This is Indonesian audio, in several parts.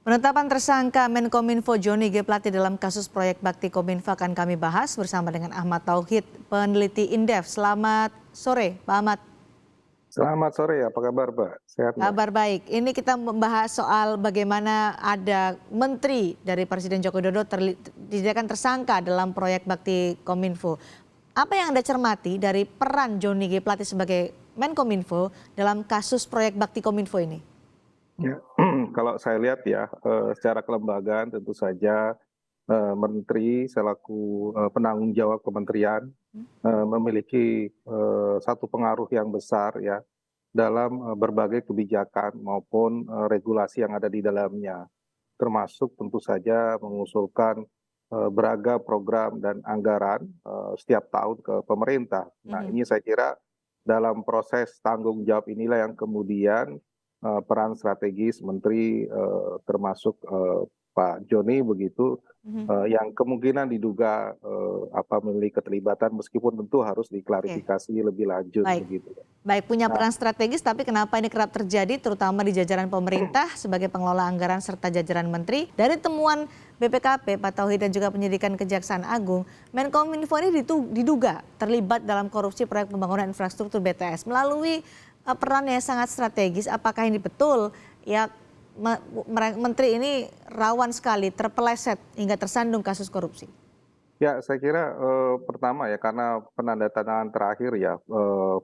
Penetapan tersangka Menkominfo Joni G. Plate dalam kasus proyek Bakti Kominfo akan kami bahas bersama dengan Ahmad Tauhid, peneliti Indef. Selamat sore, Pak Ahmad. Selamat sore, apa kabar, Mbak? Sehat, Mbak? Kabar baik. Ini kita membahas soal bagaimana ada menteri dari Presiden Joko Widodo dijadikan tersangka dalam proyek Bakti Kominfo. Apa yang Anda cermati dari peran Joni G. Plate sebagai Menkominfo dalam kasus proyek Bakti Kominfo ini? Ya, kalau saya lihat ya, secara kelembagaan tentu saja menteri selaku penanggung jawab kementerian memiliki satu pengaruh yang besar ya dalam berbagai kebijakan maupun regulasi yang ada di dalamnya, termasuk tentu saja mengusulkan beragam program dan anggaran setiap tahun ke pemerintah. Nah, Mhm. ini saya kira dalam proses tanggung jawab inilah yang kemudian peran strategis menteri termasuk Pak Joni begitu Mhm. yang kemungkinan diduga memiliki keterlibatan meskipun tentu harus Oke, diklarifikasi lebih lanjut baik. begitu. Baik, punya Nah, peran strategis, tapi kenapa ini kerap terjadi terutama di jajaran pemerintah sebagai pengelola anggaran serta jajaran menteri? Dari temuan BPKP, Pak Tauhid dan juga penyidikan Kejaksaan Agung, Menkominfo ini diduga terlibat dalam korupsi proyek pembangunan infrastruktur BTS melalui peran yang sangat strategis. Apakah ini betul? Ya, menteri ini rawan sekali terpeleset hingga tersandung kasus korupsi. ya, saya kira pertama ya karena penandatanganan terakhir ya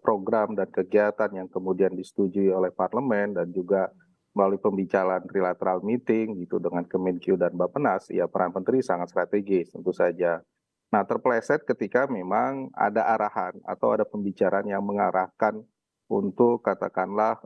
program dan kegiatan yang kemudian disetujui oleh parlemen dan juga melalui pembicaraan trilateral meeting gitu dengan Kemenkyu dan Bappenas, ya peran menteri sangat strategis tentu saja. Nah, terpeleset ketika memang ada arahan atau ada pembicaraan yang mengarahkan untuk katakanlah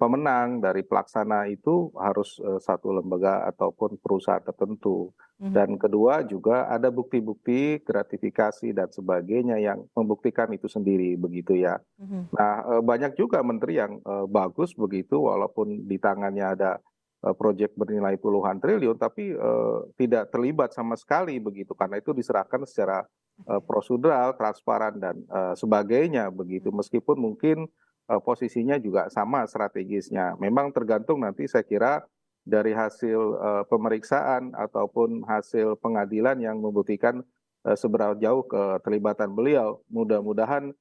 pemenang dari pelaksana itu harus satu lembaga ataupun perusahaan tertentu. Mhm. Dan kedua juga ada bukti-bukti gratifikasi dan sebagainya yang membuktikan itu sendiri begitu ya. Mhm. Nah, banyak juga menteri yang bagus begitu walaupun di tangannya ada proyek bernilai puluhan triliun tapi tidak terlibat sama sekali begitu karena itu diserahkan secara Oke. prosedural, transparan dan sebagainya begitu. Meskipun mungkin posisinya juga sama strategisnya. Memang tergantung nanti saya kira dari hasil pemeriksaan ataupun hasil pengadilan yang membuktikan seberapa jauh keterlibatan beliau. Mudah-mudahan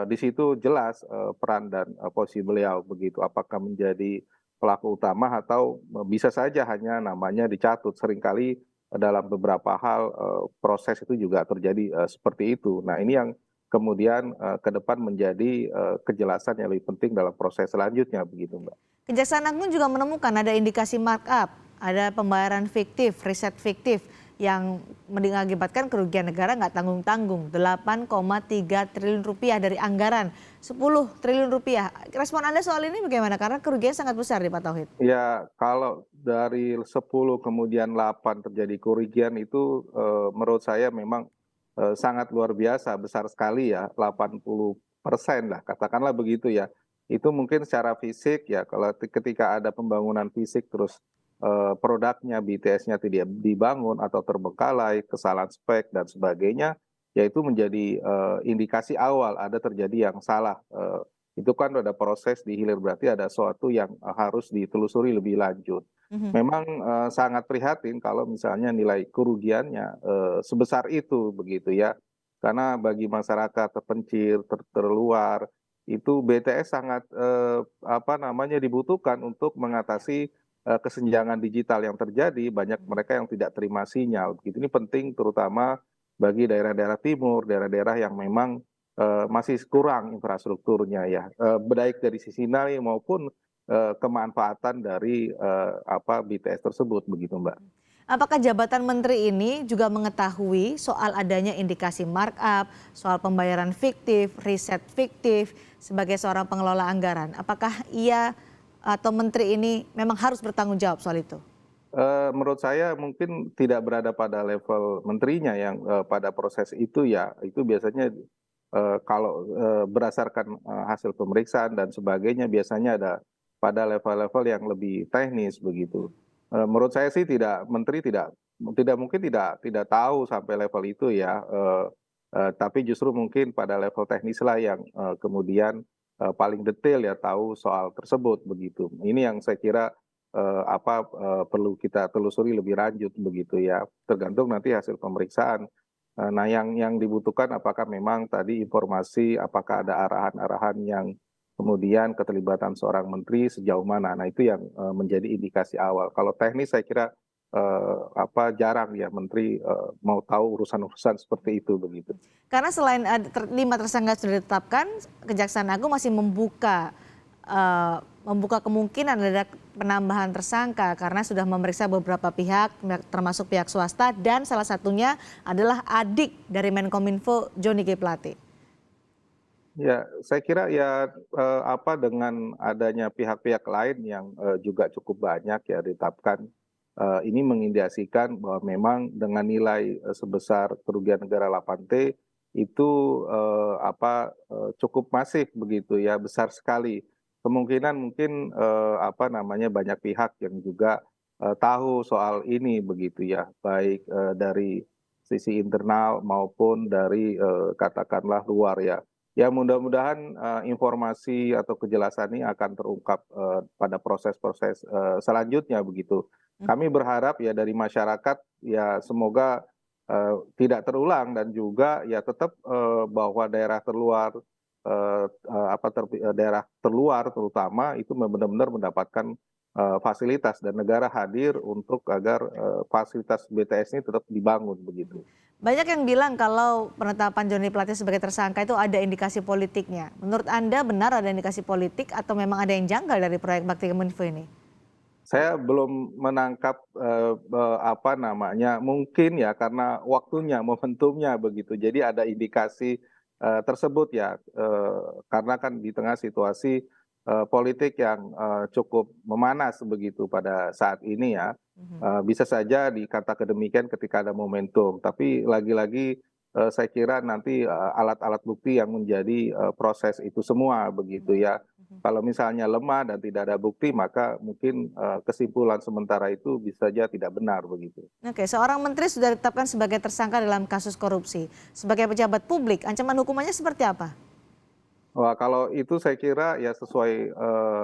di situ jelas peran dan posisi beliau begitu. Apakah menjadi pelaku utama atau bisa saja hanya namanya dicatut. Seringkali dalam beberapa hal proses itu juga terjadi seperti itu. Nah, ini yang kemudian ke depan menjadi kejelasan yang lebih penting dalam proses selanjutnya begitu, Mbak. Kejaksaan Agung juga menemukan ada indikasi markup, ada pembayaran fiktif, riset fiktif yang mengakibatkan kerugian negara nggak tanggung-tanggung, 8,3 triliun rupiah dari anggaran 10 triliun rupiah. Respon Anda soal ini bagaimana? Karena kerugian sangat besar di Pak Tauhid. Ya, kalau dari 10 kemudian 8 terjadi kerugian itu menurut saya memang sangat luar biasa, besar sekali ya, 80% lah, katakanlah begitu ya. Itu mungkin secara fisik ya, kalau ketika ada pembangunan fisik terus produknya, BTS-nya tidak dibangun atau terbengkalai, kesalahan spek dan sebagainya, ya itu menjadi indikasi awal ada terjadi yang salah. Itu kan ada proses di hilir berarti ada sesuatu yang harus ditelusuri lebih lanjut. Mhm. Memang sangat prihatin kalau misalnya nilai kerugiannya sebesar itu begitu ya. Karena bagi masyarakat terpencil, terluar itu BTS sangat dibutuhkan untuk mengatasi kesenjangan digital yang terjadi, banyak mereka yang tidak terima sinyal. Begitu ini penting terutama bagi daerah-daerah timur, daerah-daerah yang memang masih kurang infrastrukturnya ya, baik dari sisi nilai maupun kemanfaatan dari BTS tersebut begitu, Mbak. Apakah jabatan menteri ini juga mengetahui soal adanya indikasi markup, soal pembayaran fiktif, riset fiktif sebagai seorang pengelola anggaran? Apakah ia atau menteri ini memang harus bertanggung jawab soal itu? Menurut saya mungkin tidak berada pada level menterinya yang pada proses itu ya, itu biasanya kalau berdasarkan hasil pemeriksaan dan sebagainya biasanya ada pada level-level yang lebih teknis begitu. Menurut saya sih menteri tidak tidak mungkin tidak tahu sampai level itu ya, tapi justru mungkin pada level teknis lah yang kemudian paling detail ya tahu soal tersebut begitu. Ini yang saya kira perlu kita telusuri lebih lanjut begitu ya, tergantung nanti hasil pemeriksaan. Nah yang dibutuhkan apakah memang tadi informasi, apakah ada arahan-arahan yang kemudian keterlibatan seorang menteri sejauh mana. Nah itu yang menjadi indikasi awal. Kalau teknis saya kira jarang ya menteri mau tahu urusan-urusan seperti itu begitu. Karena selain 5 tersangka sudah ditetapkan, Kejaksaan Agung masih membuka kemungkinan ada penambahan tersangka karena sudah memeriksa beberapa pihak termasuk pihak swasta dan salah satunya adalah adik dari Menkominfo Johnny G. Plate. Ya, saya kira ya dengan adanya pihak-pihak lain yang juga cukup banyak ya ditetapkan, ini mengindikasikan bahwa memang dengan nilai sebesar kerugian negara 8T itu cukup masif begitu ya, besar sekali. Kemungkinan mungkin banyak pihak yang juga tahu soal ini begitu ya, baik dari sisi internal maupun dari katakanlah luar ya. Ya mudah-mudahan informasi atau kejelasan ini akan terungkap pada proses-proses selanjutnya begitu. Kami berharap ya dari masyarakat ya semoga tidak terulang dan juga ya tetap bahwa daerah terluar daerah terluar terutama itu benar-benar mendapatkan fasilitas dan negara hadir untuk agar fasilitas BTS ini tetap dibangun begitu. Banyak yang bilang kalau penetapan Johnny Plate sebagai tersangka itu ada indikasi politiknya. Menurut Anda benar ada indikasi politik atau memang ada yang janggal dari proyek Bakti Kominfo ini? Saya belum menangkap mungkin ya karena waktunya, momentumnya begitu. Jadi ada indikasi tersebut ya, karena kan di tengah situasi politik yang cukup memanas begitu pada saat ini ya. Bisa saja dikatakan demikian ketika ada momentum, tapi lagi-lagi saya kira nanti alat-alat bukti yang menjadi proses itu semua begitu ya. Kalau misalnya lemah dan tidak ada bukti, maka mungkin kesimpulan sementara itu bisa saja tidak benar begitu. Oke, seorang menteri sudah ditetapkan sebagai tersangka dalam kasus korupsi. Sebagai pejabat publik, ancaman hukumannya seperti apa? Wah, kalau itu saya kira ya sesuai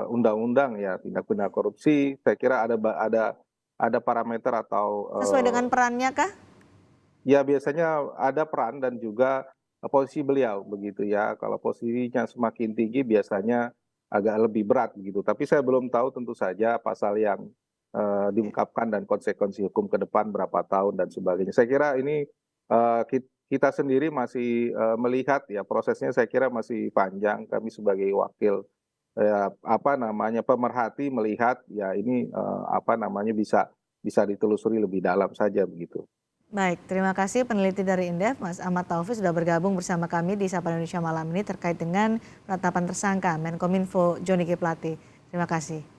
undang-undang ya tindak pidana korupsi. Saya kira ada parameter atau Sesuai dengan perannya kah? ya biasanya ada peran dan juga posisi beliau begitu ya. Kalau posisinya semakin tinggi biasanya agak lebih berat gitu. Tapi saya belum tahu tentu saja pasal yang diungkapkan dan konsekuensi hukum ke depan berapa tahun dan sebagainya. Saya kira ini kita sendiri masih melihat ya prosesnya saya kira masih panjang. Kami sebagai wakil pemerhati melihat ya ini bisa ditelusuri lebih dalam saja begitu. Baik, terima kasih peneliti dari Indef, Mas Ahmad Taufik sudah bergabung bersama kami di Sapa Indonesia malam ini terkait dengan penetapan tersangka Menkominfo Johnny G. Plate. Terima kasih.